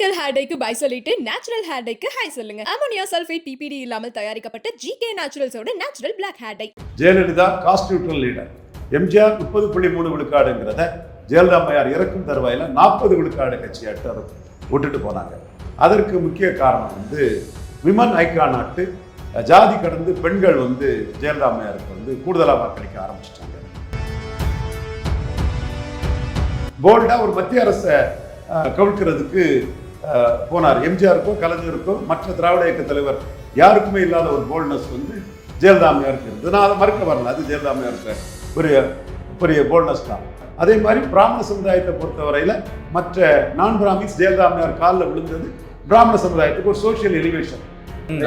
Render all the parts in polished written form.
Chemical hair டைக்கு bye சொல்லிட்டு natural hair டைக்கு ஹை சொல்லுங்க. அமோனியா சல்ஃபேட் பிபிடி இல்லாமல் தயாரிக்கப்பட்ட ஜிகே நேச்சுரல்ஸோட natural black hair dye. Jayalalithaa caste neutral leader. MGR 30.3 விழுக்காடுங்கிறத ஜெயலலிதா அம்மையார் இறக்கும் தருவாயில் 40 விழுக்காடு கட்சியாட்டு அதை விட்டுட்டு போனாங்க. அதற்கு முக்கிய காரணம் விமன் ஐக்கா நாட்டு ஜாதி கடந்து பெண்கள் ஜெயலலிதா அம்மையாருக்கு கூடுதலாக வாக்களிக்க ஆரம்பிச்சிட்டாங்க. போல்டா ஒரு மத்திய அரசை கவிழ்க்கிறதுக்கு போனார். எம்ஜிஆருக்கோ கலைஞருக்கோ மற்ற திராவிட இயக்க தலைவர் யாருக்குமே இல்லாத ஒரு போல்ட்னஸ் ஜெயலலிதா அம்மையாருக்கு இருந்தது. நான் அதை மறுக்க வரல, அது ஜெயலலிதா அம்மையாருக்கு பெரிய பெரிய போல்ட்னஸ் தான். அதே மாதிரி பிராமண சமுதாயத்தை பொறுத்தவரையில் மற்ற நான் பிராமின்ஸ் ஜெயலலிதா அம்மையார் காலில் விழுந்தது பிராமண சமுதாயத்துக்கு ஒரு சோசியல் எலிவேஷன்.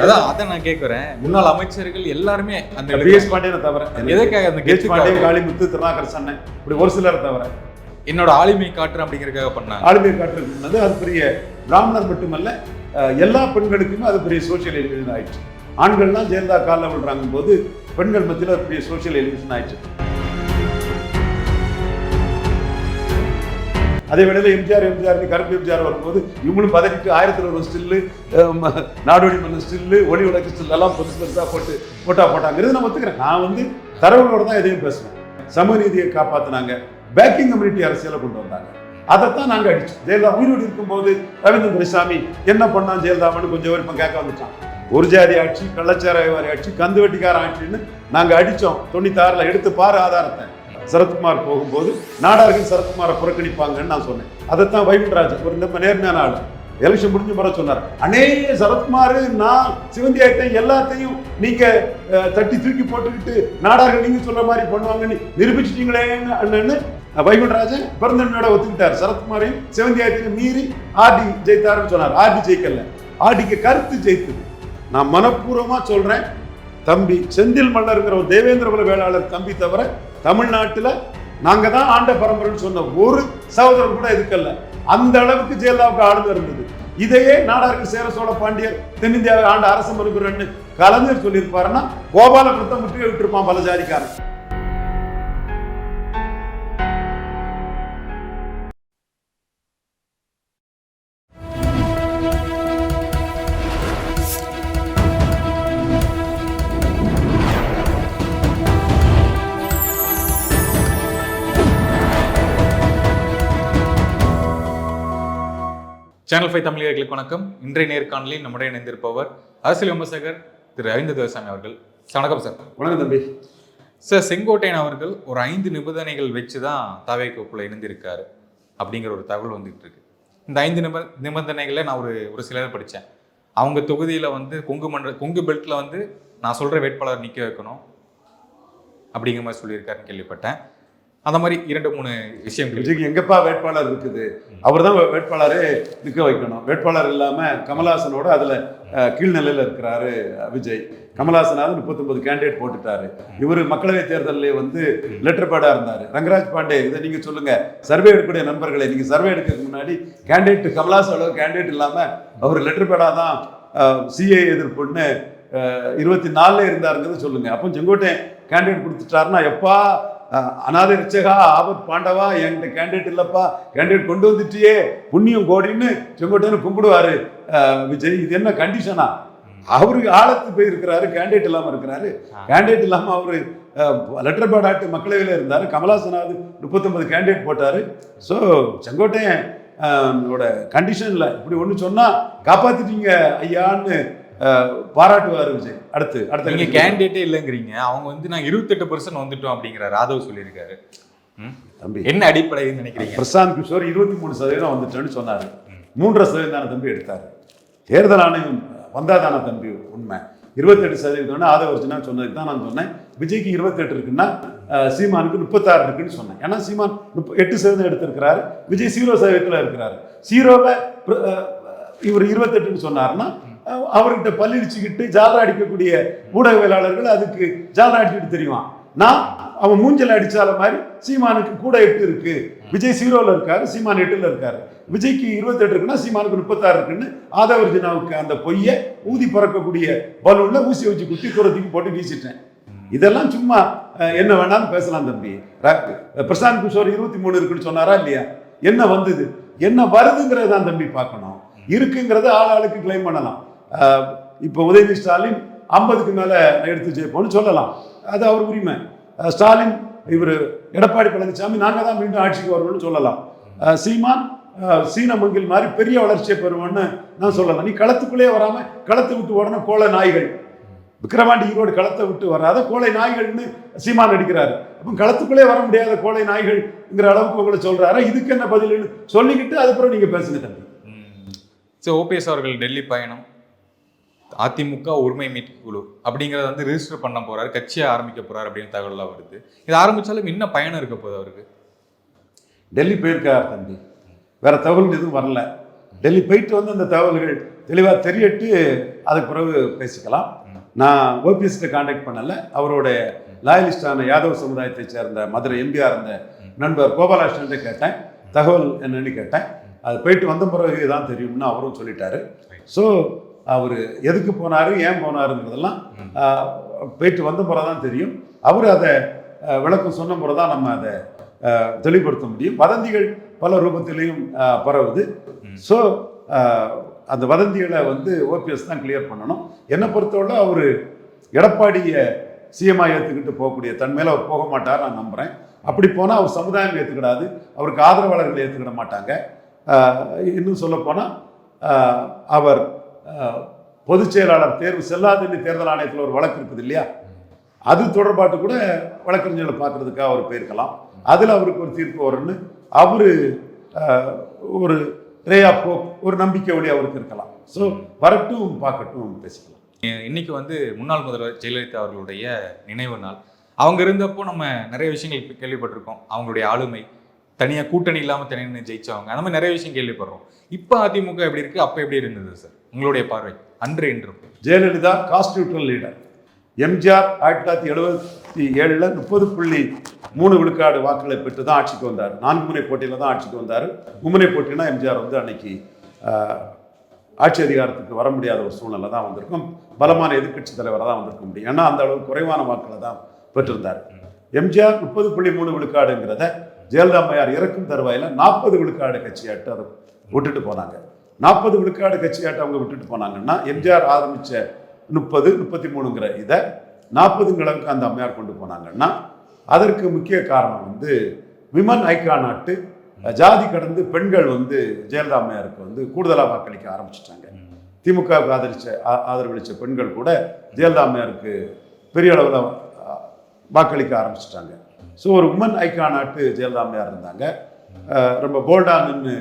அதை நான் கேட்கிறேன். முன்னாள் அமைச்சர்கள் எல்லாருமே அந்த பிஎஸ் பாண்டியனை தவிர, எதுக்காக அந்த பிஎஸ் பாண்டியன், காளிமுத்து, திருநாகர் சன்னை, இப்படி ஒரு சிலரை தவிர என்னோட ஆளுமை காட்டுறேன் அப்படிங்கிறதுக்காக பண்ணாங்க. ஆளுமை காட்டுறது அது பெரிய பிராமணர் மட்டுமல்ல, எல்லா பெண்களுக்குமே அது பெரிய சோசியல் எலிவேஷன் ஆயிடுச்சு. ஆண்கள்லாம் ஜெயலலிதா காலில் விடுறாங்க போது பெண்கள் மத்தியில் அது பெரிய சோசியல் எலிவேஷன் ஆயிடுச்சு. அதே வேளையில் எம்ஜிஆர் கருப்பு எம்ஜிஆர் வரும்போது இவங்களும் பதவிக்கு 1001 ஸ்டில்லு, நாடோடி மன்ன ஸ்டில்லு, ஒளி உலக ஸ்டில் எல்லாம் பெருசாக போட்டாங்கிறது நான் ஒத்துக்கிறேன். நான் தரவுகளோட தான் எதையும் பேசுவேன். சமூக நீதியை காப்பாற்றினாங்க, பேக்கிங் கம்யூனிட்டி அரசியலை கொண்டு வந்தாங்க. அதைத்தான் நாங்கள் அடிச்சோம். ஜெயலலிதா உயிரோடு இருக்கும்போது ரவீந்திர துரைசாமி என்ன பண்ணான் ஜெயலலிதாமன்னு கொஞ்சம் விருப்பம் கேட்க வந்துட்டான். ஒரு ஜாதி ஆட்சி, கள்ளச்சாராயவாரி ஆட்சி, கந்து வெட்டிக்கார ஆட்சின்னு நாங்கள் அடித்தோம். 96 எடுத்து பாரு ஆதாரத்தை. சரத்குமார் போகும்போது நாடார்கள் சரத்குமாரை புறக்கணிப்பாங்கன்னு நான் சொன்னேன். அதைத்தான் வைகுண்டராஜன் ஒரு நம்ம நேர்மையான ஆள் எலெக்ஷன் முடிஞ்ச முறை சொன்னார், அனே சரத்குமார் நான் சிவந்தியாயத்தையும் எல்லாத்தையும் நீங்க தட்டி தூக்கி போட்டுக்கிட்டு நாடார்கள் நீங்க சொல்ற மாதிரி பண்ணுவாங்கன்னு நிரூபிச்சிட்டீங்களேன்னு வைகுண்டராஜன் பிறந்தன்மையோட ஒத்துக்கிட்டார். சரத்குமாரையும் சிவந்தியாயத்தையும் மீறி ஆர்டி ஜெயித்தாருன்னு சொன்னார். ஆர்டி ஜெயிக்கல, ஆர்டிக்கு கருத்து ஜெயித்தது. நான் மனப்பூர்வமா சொல்றேன், தம்பி செந்தில் மல்லருங்கிற ஒரு தேவேந்திர குல வேளாளர் தம்பி தவிர தமிழ்நாட்டில் நாங்க தான் ஆண்ட பரம்பரைன்னு சொன்ன ஒரு சகோதரர் கூட இதுக்கல்ல. அந்த அளவுக்கு ஜெயலலிதாவுக்கு ஆளுநர் இருந்தது. இதையே நாடார்கள் சேர சோழ பாண்டியர் தென்னிந்தியாவை ஆண்ட அரச மறுபுறன்னு கலைஞர் சொல்லியிருப்பாருன்னா கோபாலபுரத்தை முற்றுகை விட்டுருப்பான் பல ஜாதிக்காரன். சேனல் 5 தமிழர்களுக்கு வணக்கம். இன்றைய நேர்காணலில் நம்முடைய இணைந்திருப்பவர் அரசியல் விமர்சகர் திரு ரவீந்திர துரைசாமி அவர்கள். வணக்கம் சார். வணக்கம் தம்பி. சார், செங்கோட்டையன் அவர்கள் ஒரு 5 நிபந்தனைகள் வச்சு தான் தாவேக்குள்ள இணைந்திருக்காரு அப்படிங்கிற ஒரு தகவல் வந்துகிட்டு இருக்கு. இந்த 5 நிபந்தனைகளை நான் ஒரு சிலரை படித்தேன். அவங்க தொகுதியில் கொங்கு பெல்ட்டில் நான் சொல்கிற வேட்பாளர் நிற்க வைக்கணும் அப்படிங்கிற மாதிரி சொல்லியிருக்காருன்னு கேள்விப்பட்டேன். அந்த மாதிரி 2-3 விஷயங்கள். எங்கப்பா வேட்பாளர் இருக்குது, அவர் தான் வேட்பாளரே நிற்க வைக்கணும். வேட்பாளர் இல்லாமல் கமல்ஹாசனோட அதில் கீழ்நிலையில் இருக்கிறாரு விஜய். கமல்ஹாசனாவது 39 கேண்டிடேட் போட்டுட்டாரு. இவர் மக்களவை தேர்தலில் லெட்டர் பேடாக இருந்தார். ரங்கராஜ் பாண்டே, இதை நீங்கள் சொல்லுங்கள், சர்வே எடுக்கக்கூடிய நண்பர்களை, நீங்கள் சர்வே எடுக்கிறதுக்கு முன்னாடி கேண்டிடேட் கமல்ஹாசன் அளவு கேண்டிடேட் இல்லாமல் அவர் லெட்டர் பேடாக தான் சிஏ எதிர்ப்புன்னு 24 இருந்தாருங்கிறது சொல்லுங்கள். அப்போ செங்கோட்டையன் கேண்டிடேட் கொடுத்துட்டாருன்னா, எப்பா அநாத ரிச்சகா ஆபத் பாண்டவா, என்கிட்ட கேண்டிடேட் இல்லப்பா, கேண்டிடேட் கொண்டு வந்துட்டியே புண்ணியம் கோடின்னு செங்கோட்டையன்னு கும்பிடுவாரு விஜய். இது என்ன கண்டிஷனா? அவருக்கு ஆழத்து போய் இருக்கிறாரு, கேண்டிடேட் இல்லாமல் இருக்கிறாரு. கேண்டிடேட் இல்லாமல் அவரு லெட்டர் பேடாட்டு மக்களவையில் இருந்தார். கமல்ஹாசனாவது 39 கேண்டிடேட் போட்டார். ஸோ செங்கோட்டையன் கண்டிஷனில் இப்படி ஒன்று சொன்னால் காப்பாற்றிட்டீங்க ஐயான்னு பாராட்டுவார் விஜய். அடுத்த நீங்க கேண்டிடேட்டே இல்லைங்கிறீங்க. அவங்க நாங்க 28% வந்துட்டோம் அப்படிங்கிறாரு. ராதவ் சொல்லியிருக்காரு. தம்பி என்ன அடிப்படைன்னு நினைக்கிறீங்க? பிரசாந்த் கிஷோர் 23% வந்துட்டோன்னு சொன்னாரு. 3% தானே தம்பி எடுத்தாரு. தேர்தல் ஆணையம் வந்தாதான தம்பி உண்மை. 28% ஆதவர்ஜனா சொன்னதுக்கு தான் நான் சொன்னேன். விஜய்க்கு 28 இருக்குன்னா சீமானுக்கு 36 இருக்குன்னு சொன்னேன். ஏன்னா சீமான் 8% எடுத்திருக்கிறாரு, விஜய் 0% இருக்கிறாரு. 0வை இவர் 28ன்னு சொன்னாருன்னா அவர்கிட்ட பல்லிடிச்சுக்கிட்டு ஜாலரா அடிக்கக்கூடிய ஊடகவியலாளர்கள் அதுக்கு ஜாலரா அடிச்சுட்டு தெரியுவான். நான் அவன் மூஞ்சல் அடிச்சால மாதிரி சீமானுக்கு கூட 8 இருக்கு, விஜய் 0ல இருக்காரு, சீமான் 8ல இருக்காரு. விஜய்க்கு 28 இருக்குன்னா சீமானுக்கு 36 இருக்குன்னு ஆதவர்ஜனாவுக்கு அந்த பொய்யை ஊதி பறக்கக்கூடிய பலூன்ல ஊசி வச்சு குத்தி தூரத்துக்கு போட்டு வீசிட்டேன். இதெல்லாம் சும்மா என்ன வேணாலும் பேசலாம் தம்பி. பிரசாந்த் கிஷோர் 23 இருக்குன்னு சொன்னாரா இல்லையா? என்ன வந்தது, என்ன வருதுங்கிறதான் தம்பி பார்க்கணும். இருக்குங்கிறத ஆளுக்கு கிளைம் பண்ணலாம். இப்போ உதயநிதி ஸ்டாலின் 50க்கு மேலே எடுத்து ஜெயிப்போம்னு சொல்லலாம், அது அவர் உரிமை. ஸ்டாலின் இவர் எடப்பாடி பழனிசாமி நாங்கள் தான் மீண்டும் ஆட்சிக்கு வருவோம்னு சொல்லலாம். சீமான் சீன மங்கில் மாதிரி பெரிய வளர்ச்சியை பெறுவோம்னு நான் சொல்லலாம். நீ களத்துக்குள்ளேயே வராமல் களத்தை விட்டு ஓடன கோழை நாய்கள், விக்கிரவாண்டி ஈரோடு களத்தை விட்டு வராத கோழை நாய்கள்னு சீமான் அடிக்கிறாரு. அப்போ களத்துக்குள்ளே வர முடியாத கோழை நாய்கள்ங்கிற அளவுக்கு உங்களை சொல்றாரு. இதுக்கு என்ன பதில்னு சொல்லிக்கிட்டு அதுக்கப்புறம் நீங்க பேசுங்க தம்பி. ஸோ ஓபிஎஸ் அவர்கள் டெல்லி பயணம், அதிமுக உரிமை மீட்பு குழு அப்படிங்கிறத வந்து ரிஜிஸ்டர் பண்ண போறாரு, கட்சியை ஆரம்பிக்க போறாரு அப்படின்னு தகவலாம் வருது. இது ஆரம்பிச்சாலும் இன்னும் பயணம் இருக்க போகுது அவருக்கு. டெல்லி போயிருக்காரு தம்பி, வேற தகவல் எதுவும் வரல. டெல்லி போயிட்டு வந்து அந்த தகவல்கள் தெளிவாக தெரியட்டு அதுக்கு பிறகு பேசிக்கலாம். நான் ஓபிஎஸ்க்கு கான்டாக்ட் பண்ணல, அவரோட லாயலிஸ்டான யாதவ் சமுதாயத்தை சேர்ந்த மதுரை எம்பிஆர் இருந்த நண்பர் கோபாலகிருஷ்ணன் கேட்டேன், தகவல் என்னன்னு கேட்டேன். அது போயிட்டு வந்த பிறகு தான் தெரியும்னு அவரும் சொல்லிட்டாரு. ஸோ அவர் எதுக்கு போனார், ஏன் போனாருங்கிறதெல்லாம் போயிட்டு வந்த பிறகு தான் தெரியும். அவர் அதை விளக்கம் சொன்ன பிறகு தான் நம்ம அதை தெளிவுபடுத்த முடியும். வதந்திகள் பல ரூபத்திலையும் பரவுது. ஸோ அந்த வதந்திகளை வந்து ஓபிஎஸ் தான் கிளியர் பண்ணணும். என்னை பொறுத்தவரை அவர் எடப்பாடியை சிஎம்ஐ ஏற்றுக்கிட்டு போகக்கூடிய தன்மையில் அவர் போக மாட்டார் நான் நம்புகிறேன். அப்படி போனால் அவர் சமுதாயம் ஏற்றுக்கிடாது, அவருக்கு ஆதரவாளர்களை ஏற்றுக்கிட மாட்டாங்க. இன்னும் சொல்லப்போனால் அவர் பொதுச் செயலாளர் தேர்வு செல்லாதுன்னு தேர்தல் ஆணையத்தில் ஒரு வழக்கு இருக்குது இல்லையா, அது தொடர்பாட்டு கூட வழக்கறிஞர்களை பார்க்கறதுக்காக அவர் போயிருக்கலாம். அதில் அவருக்கு ஒரு தீர்ப்பு வரும்னு அவர் ஒரு ரே ஆஃப் ஹோப், ஒரு நம்பிக்கை ஒளி அவருக்கு இருக்கலாம். ஸோ வரட்டும், பார்க்கட்டும், பேசிக்கலாம். இன்னைக்கு வந்து முன்னாள் முதல்வர் ஜெயலலிதா அவர்களுடைய நினைவு நாள். அவங்க இருந்தப்போ நம்ம நிறைய விஷயங்கள் கேள்விப்பட்டிருக்கோம். அவங்களுடைய ஆளுமை, தனியாக கூட்டணி இல்லாமல் தனியாக ஜெயிச்சவங்க, அந்த மாதிரி நிறைய விஷயம் கேள்விப்படுறோம். இப்போ அதிமுக எப்படி இருக்குது, அப்போ எப்படி இருந்தது சார் உங்களுடைய பார்வை அன்று என்றும்? Jayalalithaa constitutional leader. எம்ஜிஆர் 1977 30.3 விழுக்காடு வாக்குகளை பெற்று தான் ஆட்சிக்கு வந்தார். 4 முனை போட்டியில் தான் ஆட்சிக்கு வந்தார். மும்முனை போட்டினா எம்ஜிஆர் வந்து அன்னைக்கு ஆட்சி அதிகாரத்துக்கு வர முடியாத ஒரு சூழ்நிலை தான் வந்திருக்கும். பலமான எதிர்கட்சி தலைவராக தான் வந்திருக்க முடியும். ஏன்னா அந்த அளவுக்கு குறைவான வாக்குகளை தான் பெற்றிருந்தார். எம்ஜிஆர் 30.3 விழுக்காடுங்கிறத ஜெயலலிதா அம்மையார் இறக்கும் தருவாயில் 40 விழுக்காடு கட்சியாட்டு அதை விட்டுட்டு போனாங்க. 40 விழுக்காடு கட்சியாட்டு அவங்க விட்டுட்டு போனாங்கன்னா எம்ஜிஆர் ஆரம்பித்த 30-33ங்கிற இதை 40 அளவுக்கு அந்த அம்மையார் கொண்டு போனாங்கன்னா அதற்கு முக்கிய காரணம் வந்து விமன் ஐகான் நாட்டு ஜாதி கடந்து பெண்கள் வந்து ஜெயலலிதா அம்மையாருக்கு வந்து கூடுதலாக வாக்களிக்க ஆரம்பிச்சிட்டாங்க. திமுகவுக்கு ஆதரவளித்த பெண்கள் கூட ஜெயலலிதா அம்மையாருக்கு பெரிய அளவில் வாக்களிக்க ஆரம்பிச்சிட்டாங்க. ஸோ ஒரு உமன் ஐகான் நாட்டு ஜெயலலிதா அம்மையார் இருந்தாங்க. ரொம்ப போல்டாக நின்று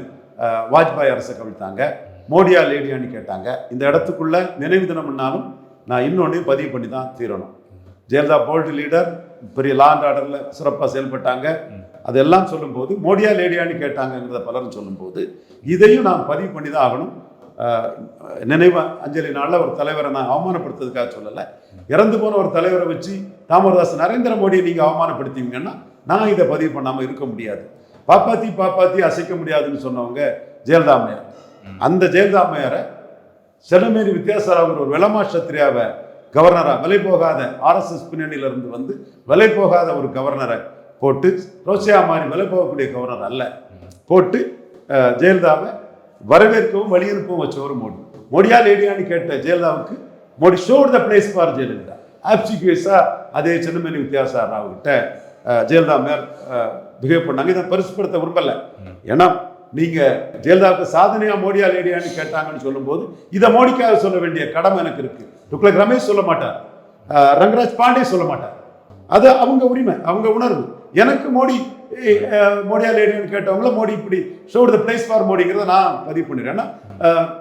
வாஜ்பாய் அரசை கவிழ்த்தாங்க. மோடியா லேடியான்னு கேட்டாங்க. இந்த இடத்துக்குள்ள நினைவு தினம்னாலும் நான் இன்னொன்னையும் பதிவு பண்ணி தான் தீரணும். ஜெயலலிதா போல்டு லீடர், பெரிய லா அண்ட் ஆர்டரில் சிறப்பாக செயல்பட்டாங்க. அதெல்லாம் சொல்லும்போது மோடியா லேடியான்னு கேட்டாங்கிறத பலரும் சொல்லும்போது இதையும் நான் பதிவு பண்ணி தான் ஆகணும். நினைவு அஞ்சலி நாளில் ஒரு தலைவரை நான் அவமானப்படுத்துறதுக்காக சொல்லலை. இறந்து போன ஒரு தலைவரை வச்சு தாமோதரதாஸ் நரேந்திர மோடியை நீங்கள் அவமானப்படுத்திங்கன்னா நான் இதை பதிவு பண்ணாமல் இருக்க முடியாது. பாப்பாத்தி அசைக்க முடியாதுன்னு சொன்னவங்க ஜெயலலிதா அம்மையார். அந்த ஜெயலலிதா அம்மையாரை செல்லமேரி வித்யாசாராவர் ஒரு வெளமா சத்திரியாவை கவர்னராக, விலை போகாத ஆர்எஸ்எஸ் பின்னணியிலிருந்து வந்து விலை போகாத ஒரு கவர்னரை போட்டு, ரோசியா மாதிரி விலை போகக்கூடிய கவர்னர் அல்ல, போட்டு ஜெயலலிதாவை வரவேற்கவும் வழியனுப்பவும் வச்ச ஒரு மோடி. மோடியா லேடியான்னு கேட்ட ஜெயலலிதாவுக்கு Modi showed the place for Jayalalithaa. ஆப்சிக்யூஸாக அதே செல்லமேரி வித்யாசாராவ் கிட்ட ஜெயலலிதா மேல் பிஹேவ் பண்ணாங்க. இதை பரிசுப்படுத்த விரும்பல. ஏன்னா நீங்கள் ஜெயலலிதாவுக்கு சாதனையாக மோடியா லேடியான்னு கேட்டாங்கன்னு சொல்லும்போது இதை மோடிக்காக சொல்ல வேண்டிய கடமை எனக்கு இருக்கு. ருக்லக் ரமேஷ் சொல்ல மாட்டார், ரங்கராஜ் பாண்டே சொல்ல மாட்டார். அது அவங்க உரிமை, அவங்க உணர்வு. எனக்கு மோடியா லேடியான்னு கேட்டவங்கள மோடி இப்படி ஷோட் த பிளேஸ் ஃபார் மோடிங்கிறத நான் பதிவு பண்ணிடுறேன். ஏன்னா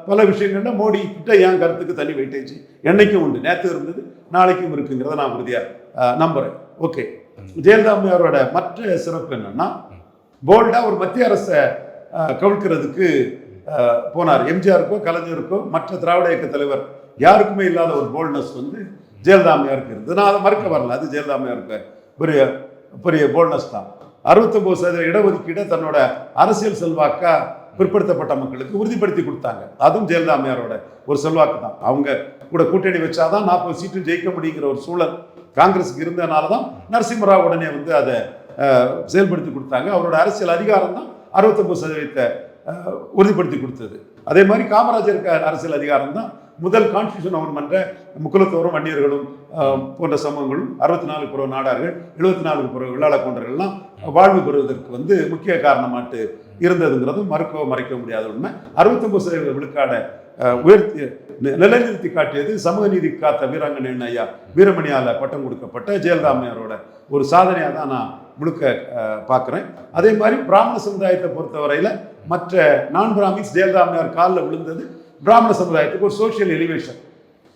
பல விஷயங்கள்ல மோடி கிட்ட என் கருத்துக்கு தனி வெயிட்டேஜ் என்னைக்கும் உண்டு. நேற்று இருந்தது, நாளைக்கும் இருக்குங்கிறத நான் உறுதியாக நம்புறேன். ஓகே, ஜெயலலிதா அம்மையாரோட மற்ற சிறப்பு என்னன்னா போல்டா ஒரு மத்திய அரசை கவிழ்க்கிறதுக்கு போனார். எம்ஜிஆருக்கோ கலைஞருக்கோ மற்ற திராவிட இயக்க தலைவர் யாருக்குமே இல்லாத ஒரு போல்ட்னஸ் வந்து ஜெயலலிதா அம்மையாருக்கு இருந்தது. நான் அதை மறுக்க வரல, அது ஜெயலலிதா அம்மையாருக்கு பெரிய பெரிய போல்ட்னஸ் தான். 69% இடஒதுக்கீடை தன்னோட அரசியல் செல்வாக்கா பிற்படுத்தப்பட்ட மக்களுக்கு உறுதிப்படுத்தி கொடுத்தாங்க. அதுவும் ஜெயலலிதா அம்மையாரோட ஒரு செல்வாக்கு தான். அவங்க கூட கூட்டணி வச்சாதான் 40 சீட்டும் ஜெயிக்க முடியுங்கிற ஒரு சூழல் காங்கிரஸுக்கு இருந்ததுனால தான் நரசிம்மராவ் உடனே வந்து அதை செயல்படுத்தி கொடுத்தாங்க. அவரோட அரசியல் அதிகாரம் தான் 69% உறுதிப்படுத்தி கொடுத்தது. அதே மாதிரி காமராஜர் அரசியல் அதிகாரம் தான் முதல் கான்ஸ்டியூஷன் அமெண்ட்மெண்ட்டை முக்குலத்தோரும் வன்னியர்களும் போன்ற சமூகங்களும் 64 புற நாடார்கள் 74 புற விழாள கொண்டர்கள்லாம் வாழ்வு பெறுவதற்கு முக்கிய காரணமாட்டு இருந்ததுங்கிறதும் மறைக்க முடியாத உண்மை. 69% விழுக்காடை உயர்த்தி நிலைநிறுத்தி காட்டியது சமூக நீதி காத்த வீராங்கனை ஐயா வீரமணியால பட்டம் கொடுக்கப்பட்ட ஜெயலலிதா அம்மையாரோட ஒரு சாதனையாக தான் நான் முழுக்க பார்க்குறேன். அதே மாதிரி பிராமண சமுதாயத்தை பொறுத்தவரையில் மற்ற நான் பிராமின்ஸ் ஜெயலலிதா அம்மையார் காலில் விழுந்தது பிராமண சமுதாயத்துக்கு ஒரு சோஷியல் எலிவேஷன்.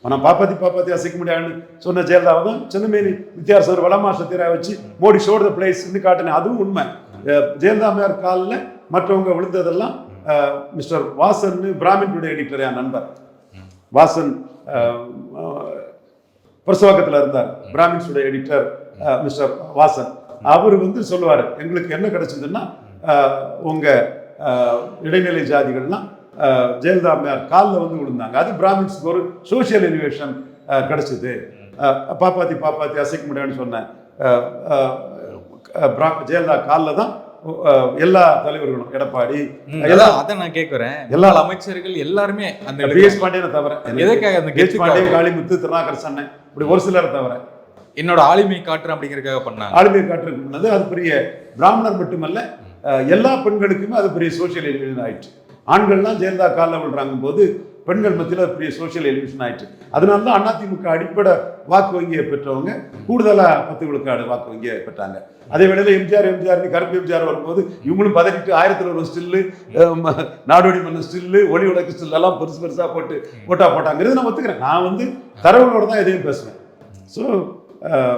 ஆனால் பாப்பாத்தி அசைக்க முடியாதுன்னு சொன்ன ஜெயலலிதாவை தான் சென்னமேனி வித்தியாசர் வளமா சத்தியராக வச்சு மோடி ஷோர் த பிளேஸ்ன்னு காட்டினேன். அதுவும் உண்மை. ஜெயலலிதா அம்மையார் காலில் மற்றவங்க விழுந்ததெல்லாம் மிஸ்டர் வாசன் பிராமினுடைய எடிட்டர் என் நண்பர் வாசன் பிரசவகத்தில் இருந்தார். பிராமின்ஸுடைய எடிட்டர் மிஸ்டர் வாசன் அவர் சொல்லுவார், எங்களுக்கு என்ன கிடைச்சதுன்னா உங்க இடைநிலை ஜாதிகள்லாம் ஜெயலலிதா அம்மையார் காலில் விழுந்தாங்க. அது பிராமின்ஸுக்கு ஒரு சோசியல் எலிவேஷன் கிடைச்சது. பாப்பாத்தி அசைக்க முடியாதுன்னு சொன்ன ஜெயலலிதா காலில் தான் எல்லா தலைவர்களும் எடப்பாடி அதை நான் கேட்கிறேன். எல்லா அமைச்சர்கள் எல்லாருமே அந்த பிஎஸ் பாண்டியனை தவிர எதுக்காக காளிமுத்து திருநாகர் சன்னை இப்படி ஒரு சிலரை தவிர என்னோட ஆளுமை காட்டுறேன் அப்படிங்கிறதுக்காக பண்ணாங்க. ஆளுமை காட்டுறதுக்கு பண்ணது அது பெரிய பிராமணர் மட்டுமல்ல எல்லா பெண்களுக்குமே அது பெரிய சோசியல் எலிவேஷன் ஆயிடுச்சு. ஆண்கள்லாம் ஜெயலலிதா காலில் விழுறாங்க போது பெண்கள் மத்தியில் அது பெரிய சோசியல் எலிவேஷன் ஆயிடுச்சு. அதனால தான் அதிமுக அடிப்படை வாக்கு வங்கியை பெற்றவங்க கூடுதலாக 10 விழுக்காடு வாக்கு வங்கியை பெற்றாங்க. அதே வேளையில் எம்ஜிஆர் கருப்பு எம்ஜிஆர் வரும்போது இவங்களும் பதறிட்டு 1001 ஸ்டில்லு நாடோடி மன்ன ஸ்டில்லு ஒளி உலக ஸ்டில் எல்லாம் பெருசாக போட்டாங்கிறது நான் ஒத்துக்கிறேன். நான் தரவுகளோட தான் எதையும் பேசுவேன். ஸோ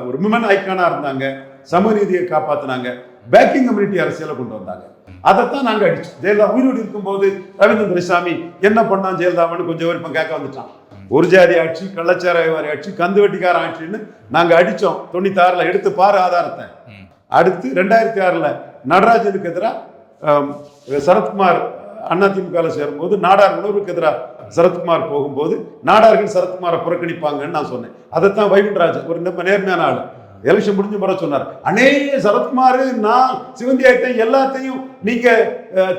ஒரு விமன் ஐக்கானாக இருந்தாங்க, சமூக நீதியை காப்பாற்றினாங்க, பேக்கிங் கம்யூனிட்டி அரசியலை கொண்டு வந்தாங்க. அதைத்தான் நாங்கள் அடிச்சோம். ஜெயலலிதா உயிரோடு இருக்கும்போது ரவீந்திரன் துரைசாமி என்ன பண்ணான் ஜெயலலிதான்னு கொஞ்சம் விருப்பம் கேட்க வந்துட்டான். ஒரு ஜாதி ஆட்சி, கள்ளச்சாராயவாரி ஆட்சி, கந்து வெட்டிக்கார ஆட்சின்னு நாங்கள் அடித்தோம். 96 எடுத்து பாரு ஆதாரத்தை. அடுத்து 2006 நடராஜனுக்கு எதிராக சரத்குமார் அதிமுக சேரும்போது நாடார் உணர்வுக்கு எதிராக சரத்குமார் போகும்போது நாடார்கள் சரத்குமாரை புறக்கணிப்பாங்கன்னு நான் சொன்னேன். அதைத்தான் வைகுண்டராஜன் ஒரு நம்ம நேர்மையான ஆள் எலெக்ஷன் முடிஞ்ச முறை சொன்னார், அனே சரத்குமார் நான் சிவந்தியாயத்தையும் எல்லாத்தையும் நீங்க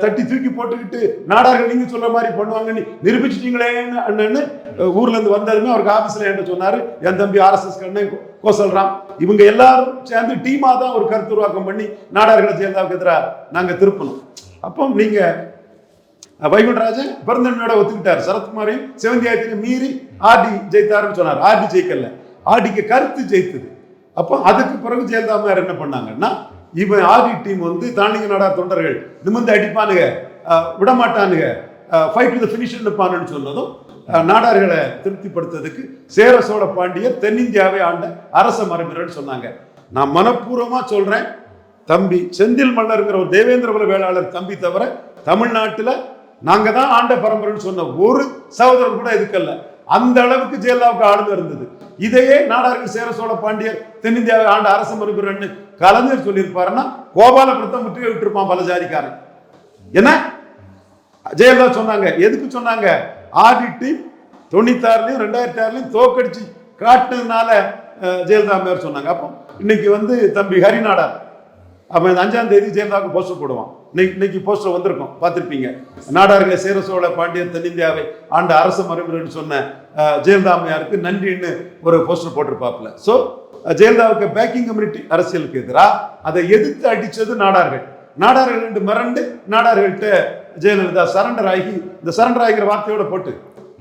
தட்டி தூக்கி போட்டுக்கிட்டு நாடார்கள் நீங்க சொல்ற மாதிரி பண்ணுவாங்கன்னு நிரூபிச்சிட்டீங்களேன்னு அண்ணன்னு ஊர்ல இருந்து வந்ததுமே அவருக்கு ஆபீஸ்ல என்ன சொன்னாரு, என் தம்பி RSS கண்ணன் கோசல்ராம் இவங்க எல்லாரும் சேர்ந்து டீமா தான் ஒரு கருத்து உருவாக்கம் பண்ணி நாடார்களை ஜெயலலிதாவுக்கு எதிராக நாங்க திருப்பணும். அப்போ நீங்க வைகுண்டராஜன் பெருந்தன்மையோட ஒத்துக்கிட்டார். சரத்குமாரையும் சிவந்தியாயத்தையும் மீறி ஆர்டி ஜெயித்தாருன்னு சொன்னார். ஆர்டி ஜெயிக்கல, ஆர்டிக்கு கருத்து ஜெயித்தது. அப்போ அதுக்கு பிறகு ஜெயலலிதா அம்மையார் என்ன பண்ணாங்கன்னா, இவன் ஆர்டி டீம் தாண்டிங்க நாடார் தொண்டர்கள் நிமிர்ந்து அடிப்பானுங்க, விடமாட்டானுங்க, ஃபைட் டு தி ஃபினிஷ் நிற்பானுன்னு சொன்னதும் நாடார்களை திருப்திப்படுத்துறதுக்கு சேர சோழ பாண்டியர் தென்னிந்தியாவை ஆண்ட அரச மரபினர்னு சொன்னாங்க. நான் மனப்பூர்வமா சொல்றேன், தம்பி செந்தில் மல்லருங்கிற ஒரு தேவேந்திர குல வேளாளர் தம்பி தவிர தமிழ்நாட்டில் நாங்க தான் ஆண்ட பரம்பரைன்னு சொன்ன ஒரு சகோதரர் கூட இதுக்கல்ல. அந்த அளவுக்கு ஜெயலலிதாவுக்கு ஆளுமை இருந்தது. இதையே நாடார்கள் சேர சோழ பாண்டியர் தென்னிந்தியாவை ஆண்ட அரச மரபினர்னு கலைஞர் சொல்லியிருப்பாருன்னா கோபாலபுரத்தை முற்றுகை விட்டுருப்பான் பல ஜாதிக்காரன். என்ன ஜெயலலிதா சொன்னாங்க, எதுக்கு சொன்னாங்க? ஆர்டி டீம் 96 2006 தோக்கடிச்சு காட்டுனதுனால ஜெயலலிதா அம்மையார் சொன்னாங்க. அப்போ இன்னைக்கு தம்பி ஹரிநாடார் அவன் 5ஆம் தேதி ஜெயலலிதாவுக்கு போஸ்டர் போடுவான். இன்னைக்கு போஸ்டர் வந்திருக்கும், பார்த்துருப்பீங்க. நாடார்களை சேர சோழ பாண்டியர் தென்னிந்தியாவை ஆண்ட அரச மரபினர்னு சொன்ன ஜெயலலிதா அம்மையாருக்கு நன்றின்னு ஒரு போஸ்டர் போட்டிருப்பாப்புல. ஸோ ஜெயலலிதாவுக்கு பேக்கிங் கம்யூனிட்டி அரசியலுக்கு எதிராக அதை எதிர்த்து அடித்தது நாடார்கள். நாடார்கள் மிரண்டு நாடார்கள்ட்ட ஜெயலலிதா சரண்டர் ஆகி, இந்த சரண்டர் ஆகிற வார்த்தையோட போட்டு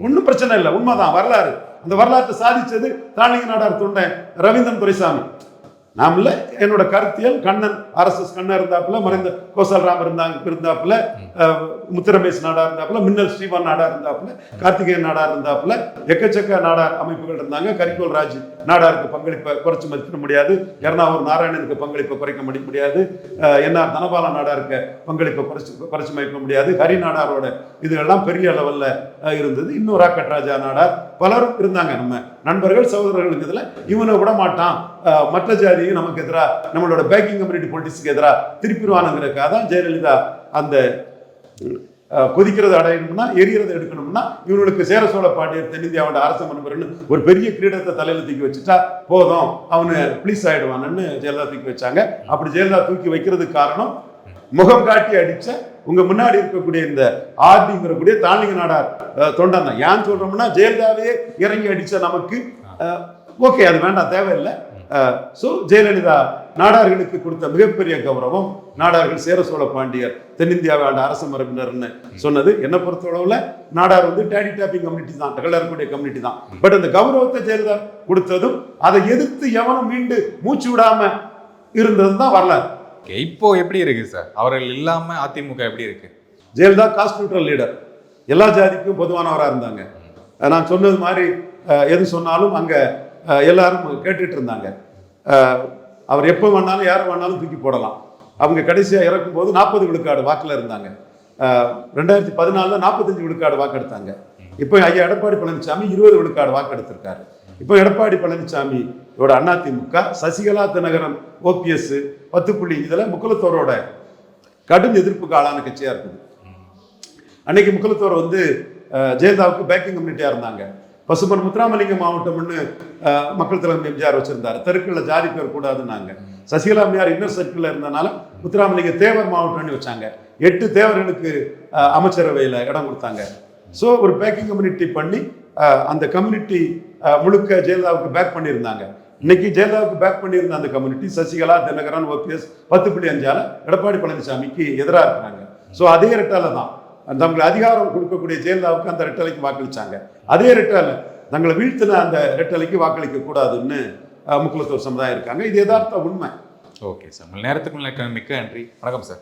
ஒன்றும் பிரச்சனை இல்லை, உண்மைதான் வரலாறு. அந்த வரலாற்றை சாதிச்சது தாண்டிங்க நாடார் தொண்டை ரவீந்திரன் துரைசாமி. நாம என்னோட கருத்தியல் கண்ணன் RSS கண்ணன் இருந்தாப்புல, மறைந்த கோசல்ராம் இருந்தாப்புல, முத்துரமேஷ் நாடார் இருந்தாப்புல, மின்னல் ஸ்ரீவான் நாடார் இருந்தாப்புல, கார்த்திகேயன் நாடார் இருந்தாப்புல, எக்கச்சக்க நாடார் அமைப்புகள் இருந்தாங்க. கரிகோல் ராஜ் நாடாருக்கு பங்களிப்பை குறைச்சு மதிப்பிட முடியாது, எர்ணாவூர் நாராயணனுக்கு பங்களிப்பை குறைக்க முடியாது, என்ஆர் தனபால நாடாருக்கு பங்களிப்பை குறைச்சு மதிப்பிட முடியாது. ஹரி நாடாரோட இதுகள்லாம் பெரிய அளவில் இருந்தது. இன்னும் ராக்கெட் ராஜா நாடார் பலரும் இருந்தாங்க. நம்ம நண்பர்கள் சகோதரர்களுக்கு இதில் இவனை விட மாட்டான், மற்ற ஜாதியும் நமக்கு எதிராக நம்மளோட பேக்கிங் கம்யூனிட்டி பொலிட்டிக்ஸ்க்கு எதிராக திருப்பிடுவானுங்கிறதுக்காக தான் ஜெயலலிதா அந்த கொதிக்கிறது அடையணும்னா எரியறது எடுக்கணும்னா இவனுக்கு சேர சோழ பாண்டியர் தென்னிந்தியாவோட அரச மரபுன்னு ஒரு பெரிய கிரீடத்தை தலையில தூக்கி வச்சுட்டா போதும், அவனு ப்ளீஸ் ஆயிடுவான்னு ஜெயலலிதா தூக்கி வச்சாங்க. அப்படி ஜெயலலிதா தூக்கி வைக்கிறதுக்கு காரணம் முகம் காட்டி அடிச்ச உங்க முன்னாடி இருக்கக்கூடிய இந்த ஆர்டிங்கிறக்கூடிய தாளிங்க நாடார் தொண்டன் தான். ஏன் சொல்றோம்னா ஜெயலலிதாவே இறங்கி அடிச்ச நமக்கு ஓகே அது வேண்டாம், தேவையில்லை. ஸோ ஜெயலலிதா நாடார்களுக்கு கொடுத்த மிகப்பெரிய கௌரவம், நாடார்கள் சேர சோழ பாண்டியர் தென்னிந்தியாவை ஆண்ட அரச மரபினர்னு சொன்னது. என்னை பொறுத்தளவுல நாடார் வந்து டேடி டேப்பிங் கம்யூனிட்டி தான், தகவலக்கூடிய கம்யூனிட்டி தான். பட் அந்த கௌரவத்தை ஜெயலலிதா கொடுத்ததும் அதை எதிர்த்து எவனும் மீண்டு மூச்சு விடாம இருந்தது தான் வரலாறு. இப்போ எப்படி இருக்கு சார், அவர்கள் இல்லாம அதிமுக எப்படி இருக்கு? ஜெயலலிதா காஸ்ட் நியூட்ரல் லீடர், எல்லா ஜாதிக்கும் பொதுவானவராக இருந்தாங்க. நான் சொன்னது மாதிரி எது சொன்னாலும் அங்கே எல்லாரும் கேட்டுட்டு இருந்தாங்க. அவர் எப்போ வேணாலும் யாரை வேணாலும் தூக்கி போடலாம். அவங்க கடைசியாக இறக்கும் போது 40 விழுக்காடு வாக்கில் இருந்தாங்க. 2014 45 விழுக்காடு வாக்கு எடுத்தாங்க. இப்போ ஐயா எடப்பாடி பழனிசாமி 20 விழுக்காடு வாக்கு எடுத்திருக்காரு. இப்போ எடப்பாடி பழனிசாமியோட அதிமுக சசிகலா தினகரன் OPS 10 இதில் முக்குலத்தோரோட கடும் எதிர்ப்புக்கு ஆளான கட்சியாக இருக்குது. அன்னைக்கு முக்குலத்தோர் வந்து ஜெயலலிதாவுக்கு பேக்கிங் கம்யூனிட்டியாக இருந்தாங்க. பசுமன் முத்துராமலிங்க மாவட்டம்னு மக்கள் தலைவர் எம்ஜிஆர் வச்சிருந்தாரு. தெருக்களில் ஜாதி பேர் கூடாதுன்னாங்க. சசிகலா அம்மையார் இன்னர் சர்க்கிளில் இருந்தனால முத்துராமலிங்க தேவர் மாவட்டம்னு வச்சாங்க. 8 தேவர்களுக்கு அமைச்சரவையில் இடம் கொடுத்தாங்க. ஸோ ஒரு பேக்கிங் கம்யூனிட்டி பண்ணி அந்த கம்யூனிட்டி முழுக்க ஜெயலலிதாவுக்கு பேக் பண்ணியிருந்தாங்க. இன்னைக்கு ஜெயலலிதாவுக்கு பேக் பண்ணியிருந்த அந்த கம்யூனிட்டி சசிகலா தினகரன் OPS 10.5 எடப்பாடி பழனிசாமிக்கு எதிராக இருக்கிறாங்க. ஸோ அதே ரெட்டால தான் தங்களுக்கு அதிகாரம் கொடுக்கக்கூடிய ஜெயலலிதாவுக்கு அந்த ரெட்டலைக்கு வாக்களிச்சாங்க. அதே ரெட்டால தங்களை வீழ்த்தின அந்த ரெட்டலைக்கு வாக்களிக்க கூடாதுன்னு முக்குலத்தோர் சமுதாயம் இருக்காங்க. இது யதார்த்த உண்மை. ஓகே சார், நேரத்துக்கு மிக்க நன்றி. வணக்கம் சார்.